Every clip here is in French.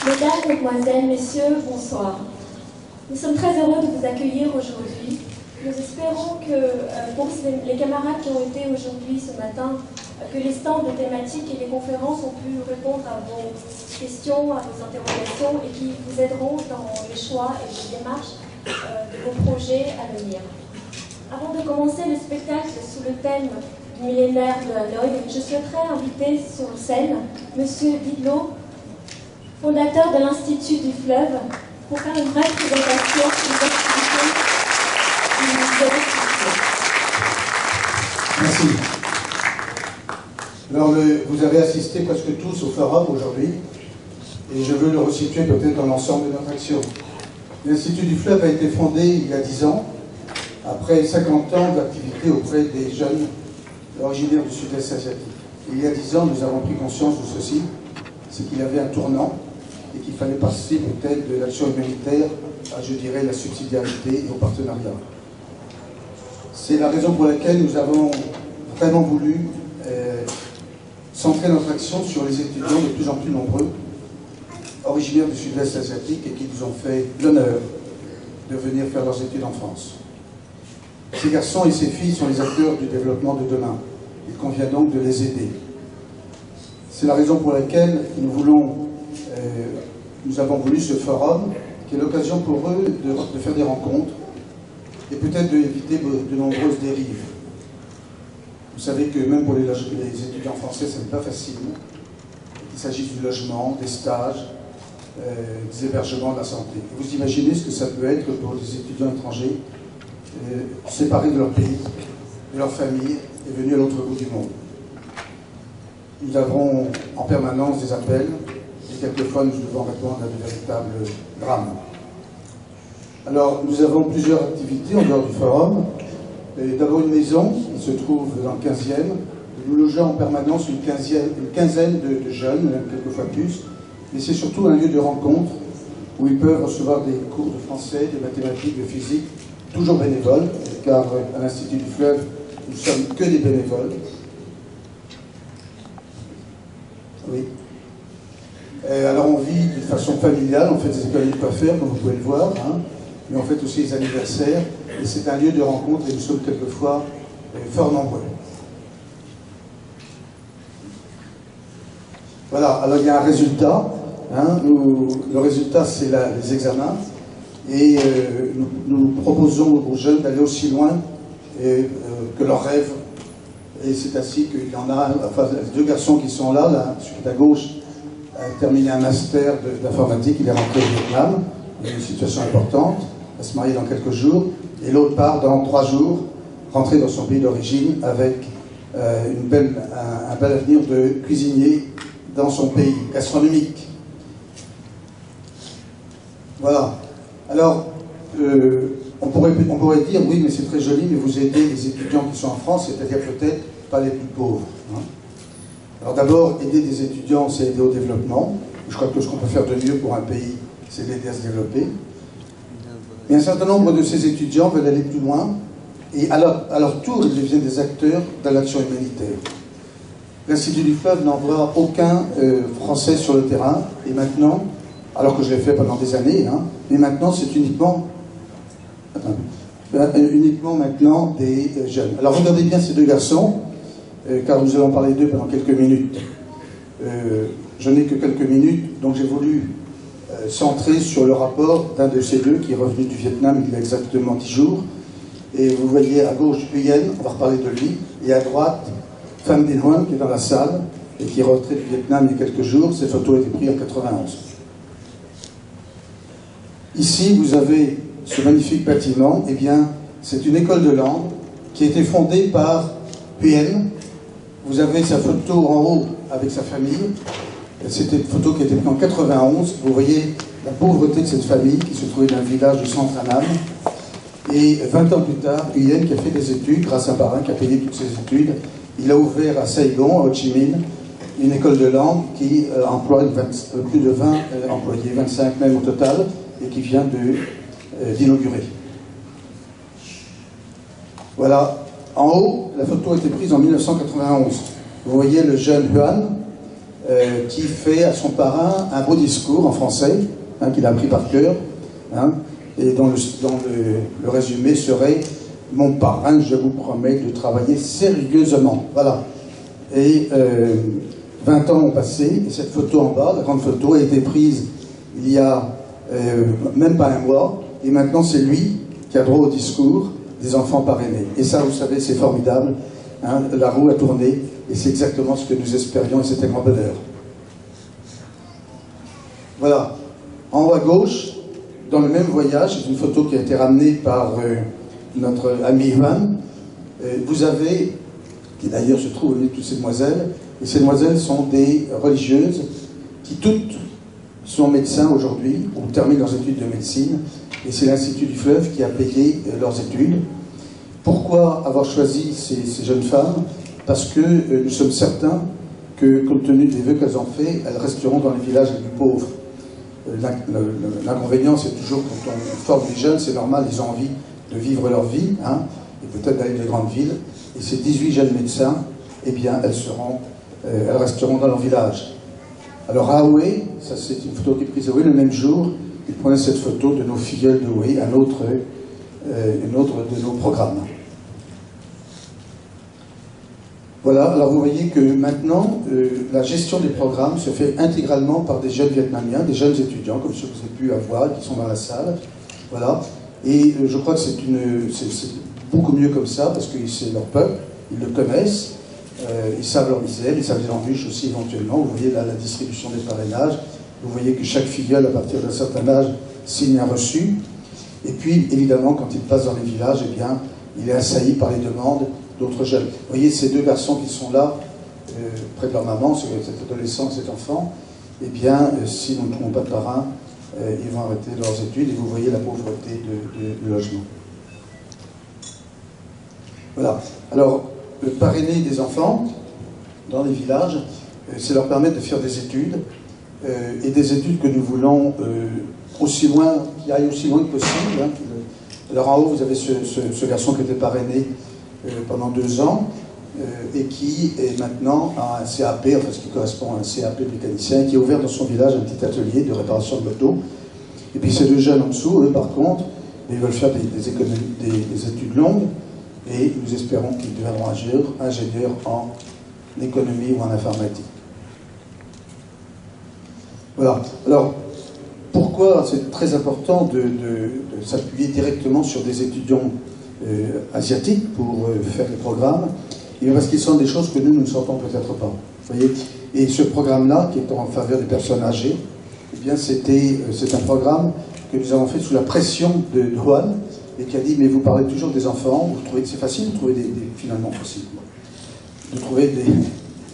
Mesdames, Mesdemoiselles, Messieurs, bonsoir. Nous sommes très heureux de vous accueillir aujourd'hui. Nous espérons que pour les camarades qui ont été aujourd'hui ce matin, que les stands de thématiques et les conférences ont pu répondre à vos questions, à vos interrogations et qui vous aideront dans les choix et les démarches de vos projets à venir. Avant de commencer le spectacle sous le thème du millénaire de Hanoï, je souhaiterais inviter sur scène M. Didlot, fondateur de l'Institut du Fleuve, pour faire une brève présentation sur les activités de l'institut. Merci. Alors, vous avez assisté presque tous au forum aujourd'hui, et je veux le resituer peut-être dans l'ensemble de notre action. L'Institut du Fleuve a été fondé il y a 10 ans, après 50 ans d'activité auprès des jeunes originaires du sud-est asiatique. Et il y a 10 ans, nous avons pris conscience de ceci, c'est qu'il y avait un tournant, et qu'il fallait passer peut-être de l'action humanitaire à, je dirais, la subsidiarité et au partenariat. C'est la raison pour laquelle nous avons vraiment voulu centrer notre action sur les étudiants de plus en plus nombreux, originaires du sud-est asiatique et qui nous ont fait l'honneur de venir faire leurs études en France. Ces garçons et ces filles sont les acteurs du développement de demain. Il convient donc de les aider. C'est la raison pour laquelle nous avons voulu ce forum, qui est l'occasion pour eux de faire des rencontres et peut-être d'éviter de nombreuses dérives. Vous savez que même pour les étudiants français, ce n'est pas facile. Il s'agit du logement, des stages, des hébergements, de la santé. Et vous imaginez ce que ça peut être pour des étudiants étrangers, séparés de leur pays, de leur famille, et venus à l'autre bout du monde. Nous avons en permanence des appels, et quelquefois nous devons répondre à de véritables drames. Alors, nous avons plusieurs activités en dehors du forum. D'abord une maison, qui se trouve dans le 15e. Nous logeons en permanence une quinzaine de jeunes, même quelquefois plus. Mais c'est surtout un lieu de rencontre où ils peuvent recevoir des cours de français, de mathématiques, de physique, toujours bénévoles, car à l'Institut du Fleuve, nous ne sommes que des bénévoles. Oui. Alors on vit de façon familiale, on fait des écoles de coiffure, comme vous pouvez le voir, hein, mais on fait aussi les anniversaires, et c'est un lieu de rencontre, et nous sommes quelquefois fort nombreux. Voilà, alors il y a un résultat, hein, le résultat c'est les examens, et nous proposons aux jeunes d'aller aussi loin que leurs rêves, et c'est ainsi qu'il y en a, enfin, les deux garçons qui sont là, celui qui est à gauche, a terminé un master d'informatique, il est rentré au Vietnam, il a une situation importante, il va se marier dans quelques jours, et l'autre part dans 3 jours, rentrer dans son pays d'origine avec un bel avenir de cuisinier dans son pays, gastronomique. Voilà. Alors, on pourrait dire, oui, mais c'est très joli, mais vous aidez les étudiants qui sont en France, c'est-à-dire peut-être pas les plus pauvres. Hein. Alors d'abord, aider des étudiants, c'est aider au développement. Je crois que ce qu'on peut faire de mieux pour un pays, c'est l'aider à se développer. Et un certain nombre de ces étudiants veulent aller plus loin, et à leur tour, ils deviennent des acteurs de l'action humanitaire. L'Institut du Fleuve n'envoie aucun Français sur le terrain, et maintenant, alors que je l'ai fait pendant des années, hein, mais maintenant c'est uniquement maintenant des jeunes. Alors regardez bien ces deux garçons, car nous allons parler d'eux pendant quelques minutes. Je n'ai que quelques minutes, donc j'ai voulu centrer sur le rapport d'un de ces deux qui est revenu du Vietnam il y a exactement 10 jours. Et vous voyez à gauche Huyen, on va reparler de lui, et à droite Pham Dinh Huong qui est dans la salle et qui est rentré du Vietnam il y a quelques jours. Cette photo a été prise en 91. Ici, vous avez ce magnifique bâtiment. Eh bien, c'est une école de langue qui a été fondée par Huyen. Vous avez sa photo en haut avec sa famille. C'était une photo qui a été prise en 91. Vous voyez la pauvreté de cette famille qui se trouvait dans un village du centre Annam. Et 20 ans plus tard, Huyen qui a fait des études, grâce à un parrain qui a payé toutes ses études, il a ouvert à Saigon, à Ho Chi Minh, une école de langue qui emploie plus de 20 employés, 25 même au total, et qui vient d'inaugurer. Voilà. En haut, la photo a été prise en 1991. Vous voyez le jeune Huan, qui fait à son parrain un beau discours en français, hein, qu'il a appris par cœur, hein, et dont le résumé serait « Mon parrain, je vous promets de travailler sérieusement ». Voilà. Et 20 ans ont passé, et cette photo en bas, la grande photo, a été prise il y a même pas un mois, et maintenant c'est lui qui a droit au discours des enfants parrainés. Et ça, vous savez, c'est formidable, hein, la roue a tourné, et c'est exactement ce que nous espérions, et c'était un grand bonheur. Voilà. En haut à gauche, dans le même voyage, c'est une photo qui a été ramenée par notre ami Ivan. Vous avez, qui d'ailleurs se trouve au milieu de toutes ces demoiselles, et ces demoiselles sont des religieuses qui toutes sont médecins aujourd'hui, ou terminent leurs études de médecine, et c'est l'Institut du Fleuve qui a payé leurs études. Pourquoi avoir choisi ces jeunes femmes? Parce que nous sommes certains que, compte tenu des vœux qu'elles ont faits, elles resteront dans les villages les plus pauvres. L'inconvénient, c'est toujours quand on forme les jeunes, c'est normal, ils ont envie de vivre leur vie, hein, et peut-être d'aller dans les grandes villes. Et ces 18 jeunes médecins, eh bien, elles resteront dans leur village. Alors à Haoué, ça c'est une photo qui est prise à Haoué, le même jour, il prenait cette photo de nos filleuls de Haoué, un autre de nos programmes. Voilà, alors vous voyez que maintenant, la gestion des programmes se fait intégralement par des jeunes Vietnamiens, des jeunes étudiants, comme ceux que vous avez pu avoir, qui sont dans la salle. Voilà. Et je crois que c'est beaucoup mieux comme ça, parce que c'est leur peuple, ils le connaissent, ils savent leur misère, ils savent les embûches aussi éventuellement. Vous voyez là la distribution des parrainages, vous voyez que chaque filleul, à partir d'un certain âge, signe un reçu. Et puis, évidemment, quand il passe dans les villages, eh bien, il est assailli par les demandes d'autres jeunes. Vous voyez ces deux garçons qui sont là, près de leur maman, cet adolescent et cet enfant, eh bien, si nous ne trouvons pas de parrain, ils vont arrêter leurs études, et vous voyez la pauvreté du logement. Voilà. Alors, parrainer des enfants dans les villages, c'est leur permettre de faire des études, et des études que nous voulons qui aillent aussi loin que possible. Hein. Alors en haut, vous avez ce garçon qui était parrainé pendant 2 ans, et qui est maintenant à un CAP, enfin ce qui correspond à un CAP mécanicien, qui a ouvert dans son village un petit atelier de réparation de moto. Et puis ces 2 jeunes en dessous, eux par contre, ils veulent faire des études longues, et nous espérons qu'ils deviendront ingénieurs en économie ou en informatique. Voilà. Alors, pourquoi c'est très important de s'appuyer directement sur des étudiants asiatiques pour faire les programmes? Et parce qu'ils sont des choses que nous ne sortons peut-être pas. Voyez, et ce programme-là, qui est en faveur des personnes âgées, eh bien c'est un programme que nous avons fait sous la pression de Juan, et qui a dit, mais vous parlez toujours des enfants, vous trouvez que c'est facile de trouver finalement facile, de trouver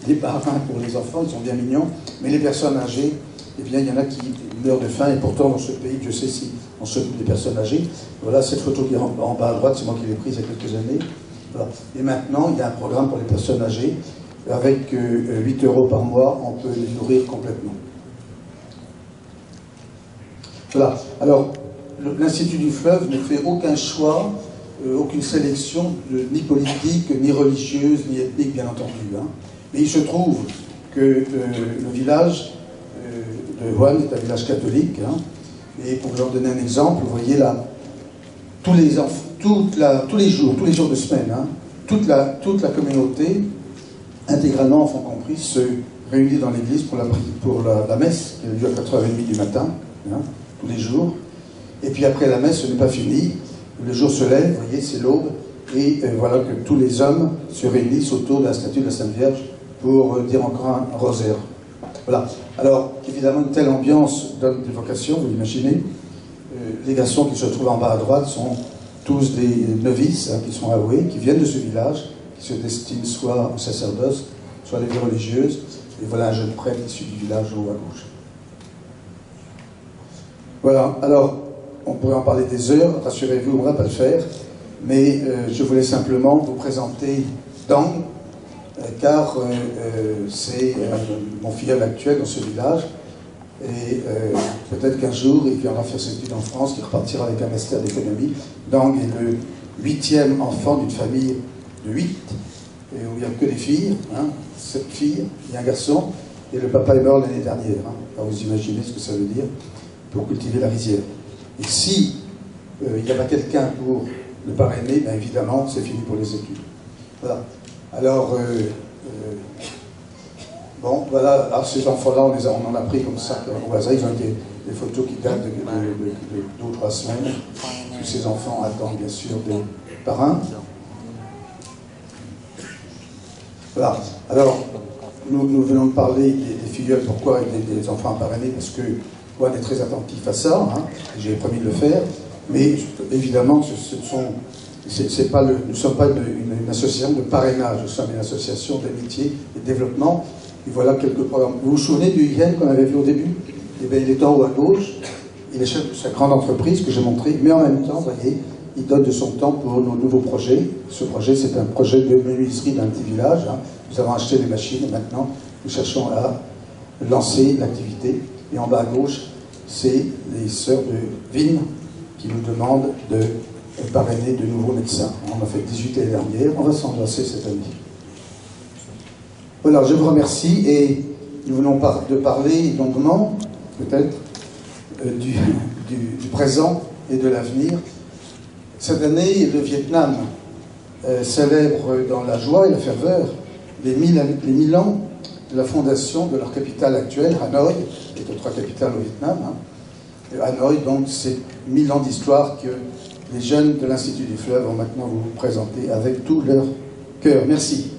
des parrains pour les enfants, ils sont bien mignons, mais les personnes âgées, eh bien, il y en a qui meurent de faim, et pourtant, dans ce pays, Dieu sait si on s'occupe des personnes âgées. Voilà, cette photo qui est en bas à droite, c'est moi qui l'ai prise il y a quelques années. Voilà. Et maintenant, il y a un programme pour les personnes âgées. Avec 8 € par mois, on peut les nourrir complètement. Voilà. Alors, l'Institut du Fleuve ne fait aucun choix, aucune sélection, ni politique, ni religieuse, ni ethnique, bien entendu. Hein. Mais il se trouve que le village de Juan est un village catholique, hein, et pour vous en donner un exemple, vous voyez là, tous les jours de semaine, hein, toute la communauté, intégralement, enfants compris, se réunit dans l'église pour la messe, qui a lieu à 4h30 du matin, hein, tous les jours. Et puis après la messe, ce n'est pas fini, le jour se lève, vous voyez, c'est l'aube, et voilà que tous les hommes se réunissent autour de la statue de la Sainte Vierge pour dire encore un rosaire. Voilà. Alors, évidemment, une telle ambiance donne des vocations, vous l'imaginez. Les garçons qui se trouvent en bas à droite sont tous des novices, hein, qui sont Haoué, qui viennent de ce village, qui se destinent soit au sacerdoce, soit à la vie religieuse. Et voilà un jeune prêtre issu du village au haut à gauche. Voilà. Alors, on pourrait en parler des heures, rassurez-vous, on ne va pas le faire, mais je voulais simplement vous présenter Dang, car c'est mon filleul actuel dans ce village, et peut-être qu'un jour il viendra faire ses études en France, qu'il repartira avec un master d'économie. Dang est le 8e enfant d'une famille de 8, où il n'y a que des filles, hein, 7 filles et un garçon, Et le papa est mort l'année dernière. Hein. Alors vous imaginez ce que ça veut dire pour cultiver la rizière. Et si il n'y a pas quelqu'un pour le parrainer, ben évidemment, c'est fini pour les études. Voilà. Alors, bon, voilà, alors ces enfants-là, on en a pris comme ça, au hasard, ils ont été des photos qui datent de 2 ou 3 semaines. Tous ces enfants attendent bien sûr des parrains. Voilà. Alors, nous venons de parler des filleuls, pourquoi des enfants parrainés, parce que on est très attentif à ça, hein, j'ai promis de le faire, mais évidemment, nous ne sommes pas une association de parrainage, nous sommes une association d'amitié et de développement. Et voilà quelques programmes. Vous vous souvenez du IHEN qu'on avait vu au début? Eh bien, il est en haut à gauche, il est chef de sa grande entreprise que j'ai montré, mais en même temps, vous voyez, il donne de son temps pour nos nouveaux projets. Ce projet, c'est un projet de menuiserie d'un petit village. Hein. Nous avons acheté des machines et maintenant, nous cherchons à lancer l'activité. Et en bas à gauche, c'est les sœurs de Vigne qui nous demandent de parrainer de nouveaux médecins. On en a fait 18 l'année dernière, on va s'embrasser cette année. Voilà, je vous remercie et nous venons de parler longuement, peut-être, du présent et de l'avenir. Cette année, le Vietnam célèbre dans la joie et la ferveur les 1000 ans de la fondation de leur capitale actuelle, Hanoï, qui est autre capitale au Vietnam. Hein. Hanoï, donc, c'est 1000 ans d'histoire que les jeunes de l'Institut du Fleuve vont maintenant vous présenter avec tout leur cœur. Merci.